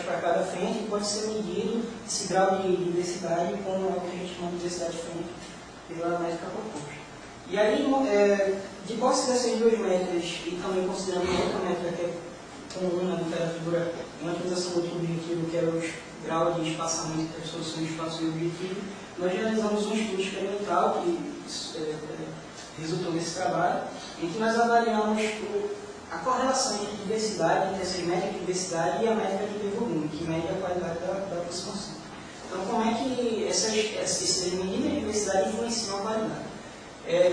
para cada frente, pode ser medido esse grau de diversidade com o que a gente chama de diversidade frente pela métrica proposta. E aí, de posse dessas duas métricas, e também considerando outra métrica que é comum na literatura, uma utilização do outro objetivo, que é o grau de espaçamento das soluções de espaço e objetivo, nós realizamos um estudo experimental que resultou nesse trabalho, em que nós avaliamos a correlação entre diversidade, entre essas métricas de diversidade e a métrica de volume, que mede a qualidade da aproximação. Então, como é que esses medidas de diversidade influenciam a qualidade?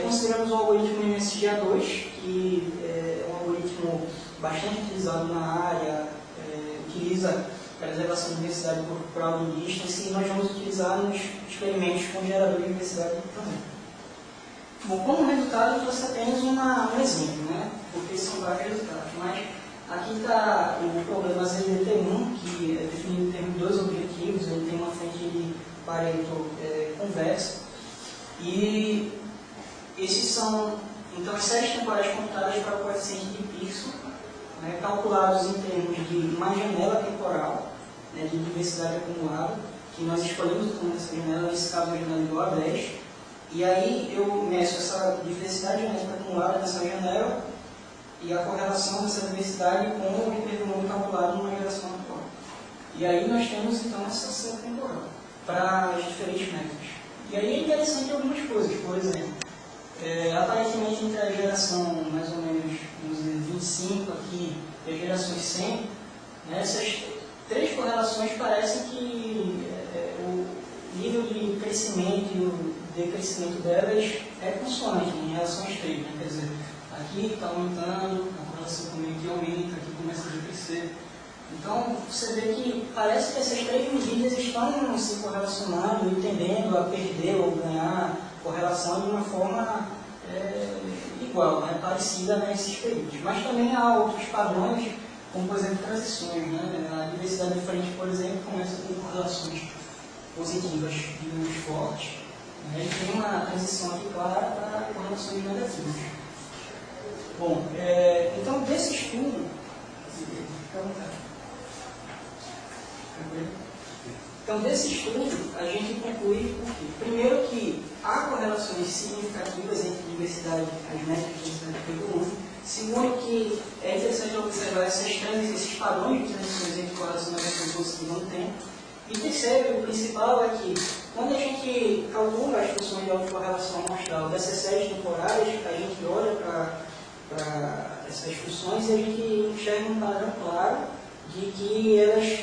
Consideramos o algoritmo MSGA2, que é um algoritmo bastante utilizado na área, utiliza a preservação de diversidade corporal do distance, e nós vamos utilizar nos experimentos com gerador de diversidade também. Bom, como resultado, eu trouxe apenas um exemplo, né? Porque são vários resultados, mas aqui está o problema ZDT1, que é definido em termos de dois objetivos. Ele tem uma frente de Pareto convexa, e esses são, então, as séries temporais computadas para o coeficiente de Pearson, né, calculados em termos de uma janela temporal, né, de diversidade acumulada, que nós escolhemos como essa janela, nesse caso uma janela igual a 10, e aí eu meço essa diversidade genética acumulada nessa janela e a correlação dessa diversidade com o hipervolume calculado numa geração atual. E aí nós temos então essa série temporal para as diferentes métricas. E aí é interessante algumas coisas, por exemplo, aparentemente entre a geração mais ou menos, vamos dizer, 25 aqui e as gerações 100, né, essas três correlações parecem que o nível de crescimento e o decrescimento delas é constante em relação às três, né? Quer dizer, aqui está aumentando, a correlação também aqui aumenta, aqui começa a decrescer. Então, você vê que parece que essas três medidas estão se correlacionando e tendendo a perder ou ganhar correlação de uma forma igual, né? Parecida nesses períodos. Mas também há outros padrões, como por exemplo transições, né? A diversidade diferente, por exemplo, começa com correlações positivas de números fortes, né? E tem uma transição aqui clara para correlações negativas. Bom, então desse estudo, a gente conclui o quê? Primeiro que há correlações significativas entre diversidade, as métricas de diversidade e volume. Segundo que é interessante observar esses padrões de transições entre correlação negativa que não tem. E terceiro, o principal é que quando a gente calcula as funções de autocorrelação amostral dessas séries temporais, a gente olha para essas funções e a gente enxerga um padrão claro de que elas